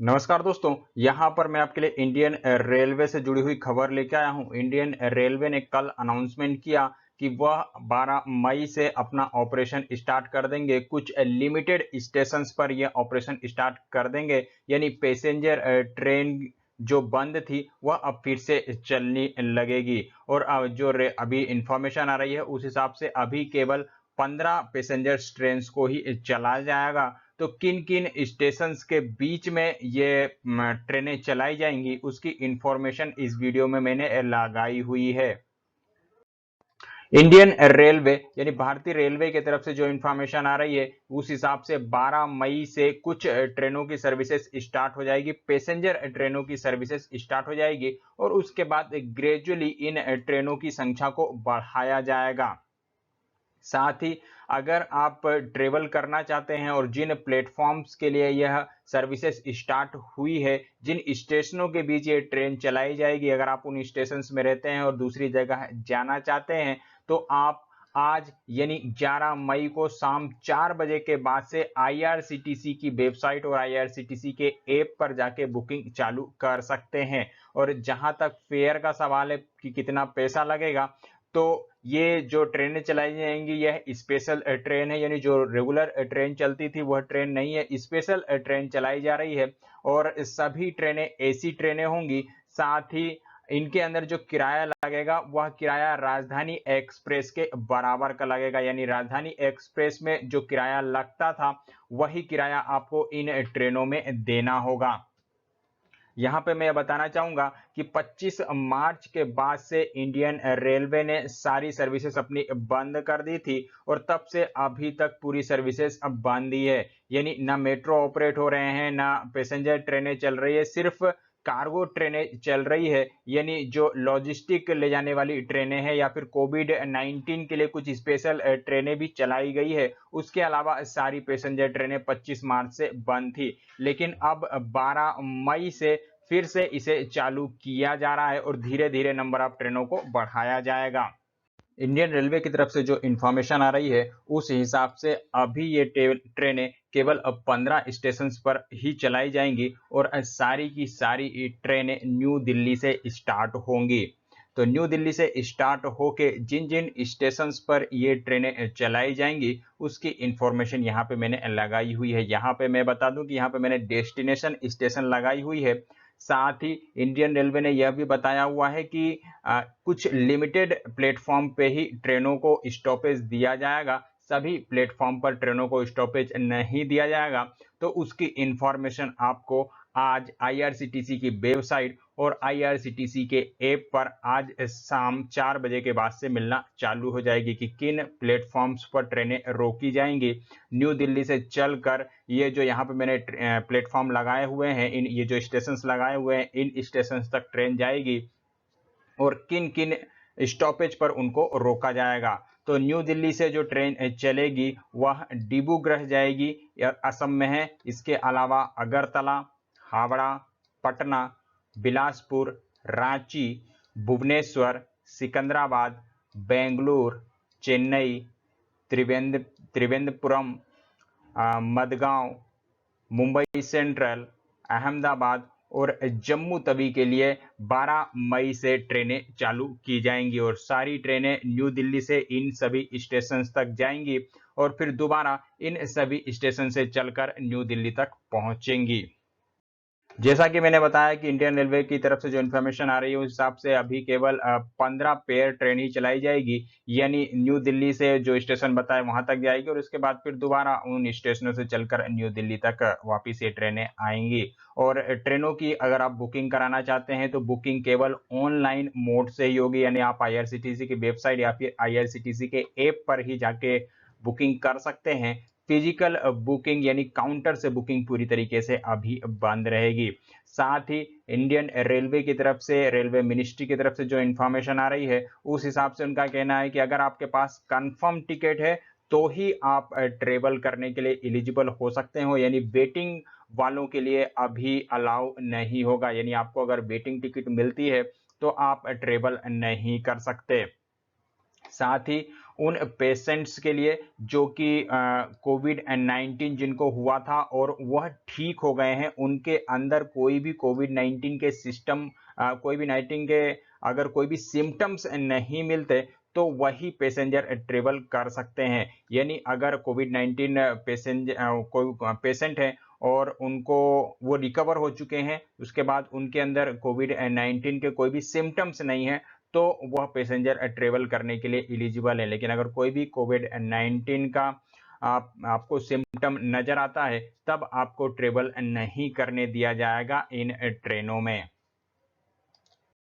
नमस्कार दोस्तों, यहाँ पर मैं आपके लिए इंडियन रेलवे से जुड़ी हुई खबर लेके आया हूँ। इंडियन रेलवे ने कल अनाउंसमेंट किया कि वह 12 मई से अपना ऑपरेशन स्टार्ट कर देंगे। कुछ लिमिटेड स्टेशंस पर यह ऑपरेशन स्टार्ट कर देंगे, यानी पैसेंजर ट्रेन जो बंद थी वह अब फिर से चलने लगेगी। और जो अभी इंफॉर्मेशन आ रही है उस हिसाब से अभी केवल 15 पैसेंजर ट्रेन को ही चलाया जाएगा। तो किन किन स्टेशंस के बीच में ये ट्रेनें चलाई जाएंगी उसकी इंफॉर्मेशन इस वीडियो में मैंने लगाई हुई है। इंडियन रेलवे यानी भारतीय रेलवे की तरफ से जो इंफॉर्मेशन आ रही है उस हिसाब से 12 मई से कुछ ट्रेनों की सर्विसेज स्टार्ट हो जाएगी, पैसेंजर ट्रेनों की सर्विसेज स्टार्ट हो जाएगी और उसके बाद ग्रेजुअली इन ट्रेनों की संख्या को बढ़ाया जाएगा। साथ ही अगर आप ट्रेवल करना चाहते हैं और जिन प्लेटफॉर्म्स के लिए यह सर्विसेज स्टार्ट हुई है, जिन स्टेशनों के बीच ये ट्रेन चलाई जाएगी, अगर आप उन स्टेशन में रहते हैं और दूसरी जगह जाना चाहते हैं तो आप आज यानी 11 मई को शाम 4 बजे के बाद से आईआरसीटीसी की वेबसाइट और आईआरसीटीसी के ऐप पर जाके बुकिंग चालू कर सकते हैं। और जहां तक फेयर का सवाल है कि कितना पैसा लगेगा, तो ये जो ट्रेनें चलाई जाएंगी यह स्पेशल ट्रेन है, यानी जो रेगुलर ट्रेन चलती थी वह ट्रेन नहीं है, स्पेशल ट्रेन चलाई जा रही है और सभी ट्रेनें एसी ट्रेनें होंगी। साथ ही इनके अंदर जो किराया लगेगा वह किराया राजधानी एक्सप्रेस के बराबर का लगेगा, यानी राजधानी एक्सप्रेस में जो किराया लगता था वही किराया आपको इन ट्रेनों में देना होगा। यहाँ पे मैं बताना चाहूंगा कि 25 मार्च के बाद से इंडियन रेलवे ने सारी सर्विसेज अपनी बंद कर दी थी और तब से अभी तक पूरी सर्विसेज अब बंद ही है, यानी ना मेट्रो ऑपरेट हो रहे हैं ना पैसेंजर ट्रेनें चल रही है, सिर्फ कार्गो ट्रेनें चल रही है, यानी जो लॉजिस्टिक ले जाने वाली ट्रेनें हैं या फिर कोविड-19 के लिए कुछ स्पेशल ट्रेनें भी चलाई गई है। उसके अलावा सारी पैसेंजर ट्रेनें 25 मार्च से बंद थी, लेकिन अब 12 मई से फिर से इसे चालू किया जा रहा है और धीरे धीरे नंबर ऑफ ट्रेनों को बढ़ाया जाएगा। इंडियन रेलवे की तरफ से जो इंफॉर्मेशन आ रही है उस हिसाब से अभी ये ट्रेनें केवल अब 15 स्टेशन पर ही चलाई जाएंगी और सारी की सारी ट्रेनें न्यू दिल्ली से स्टार्ट होंगी। तो न्यू दिल्ली से स्टार्ट होके जिन जिन स्टेशन पर ये ट्रेनें चलाई जाएंगी उसकी इंफॉर्मेशन यहाँ पे मैंने लगाई हुई है। यहाँ पे मैं बता दूं कि यहाँ पे मैंने डेस्टिनेशन स्टेशन लगाई हुई है। साथ ही इंडियन रेलवे ने यह भी बताया हुआ है कि कुछ लिमिटेड प्लेटफॉर्म पे ही ट्रेनों को स्टॉपेज दिया जाएगा, सभी प्लेटफॉर्म पर ट्रेनों को स्टॉपेज नहीं दिया जाएगा। तो उसकी इंफॉर्मेशन आपको आज आईआरसीटीसी की वेबसाइट और आईआरसीटीसी के ऐप पर आज शाम 4 बजे के बाद से मिलना चालू हो जाएगी कि किन प्लेटफॉर्म्स पर ट्रेनें रोकी जाएंगी। न्यू दिल्ली से चलकर ये जो यहाँ पे मैंने प्लेटफॉर्म लगाए हुए हैं, इन ये जो स्टेशन लगाए हुए हैं इन स्टेशन तक ट्रेन जाएगी और किन किन स्टॉपेज पर उनको रोका जाएगा। तो न्यू दिल्ली से जो ट्रेन चलेगी वह डिब्रूगढ़ जाएगी, असम में है। इसके अलावा अगरतला, हावड़ा, पटना, बिलासपुर, रांची, भुवनेश्वर, सिकंदराबाद, बेंगलुरु, चेन्नई, त्रिवेंद्रपुरम, मडगांव, मुंबई सेंट्रल, अहमदाबाद और जम्मू तवी के लिए 12 मई से ट्रेनें चालू की जाएंगी और सारी ट्रेनें न्यू दिल्ली से इन सभी स्टेशन तक जाएंगी और फिर दोबारा इन सभी स्टेशन से चलकर न्यू दिल्ली तक पहुंचेंगी। जैसा कि मैंने बताया कि इंडियन रेलवे की तरफ से जो इन्फॉर्मेशन आ रही है उस हिसाब से अभी केवल 15 पेयर ट्रेन ही चलाई जाएगी, यानी न्यू दिल्ली से जो स्टेशन बताए वहां तक जाएगी और उसके बाद फिर दोबारा उन स्टेशनों से चलकर न्यू दिल्ली तक वापिस ये ट्रेनें आएंगी। और ट्रेनों की अगर आप बुकिंग कराना चाहते हैं तो बुकिंग केवल ऑनलाइन मोड से ही होगी, यानी आप आईआरसीटीसी की वेबसाइट या फिर आईआरसीटीसी के ऐप पर ही जाके बुकिंग कर सकते हैं। फिजिकल बुकिंग यानी काउंटर से बुकिंग पूरी तरीके से अभी बंद रहेगी। साथ ही इंडियन रेलवे की तरफ से, रेलवे मिनिस्ट्री की तरफ से जो इंफॉर्मेशन आ रही है उस हिसाब से उनका कहना है कि अगर आपके पास कंफर्म टिकट है तो ही आप ट्रेवल करने के लिए एलिजिबल हो सकते हो, यानी वेटिंग वालों के लिए अभी अलाउ नहीं होगा, यानी आपको अगर वेटिंग टिकट मिलती है तो आप ट्रेवल नहीं कर सकते। साथ ही उन पेशेंट्स के लिए जो कि कोविड-19 जिनको हुआ था और वह ठीक हो गए हैं, उनके अंदर कोई भी कोविड-19 के सिस्टम कोविड-19 के अगर कोई भी सिम्पटम्स नहीं मिलते, तो वही पैसेंजर ट्रेवल कर सकते हैं। यानी अगर कोविड-19 कोई पेशेंट है और उनको वो रिकवर हो चुके हैं, उसके बाद उनके अंदर कोविड-19 के कोई भी सिम्पटम्स नहीं है, तो वह पैसेंजर ट्रेवल करने के लिए एलिजिबल है। लेकिन अगर कोई भी कोविड-19 का आपको सिम्पटम नजर आता है, तब आपको ट्रेवल नहीं करने दिया जाएगा इन ट्रेनों में।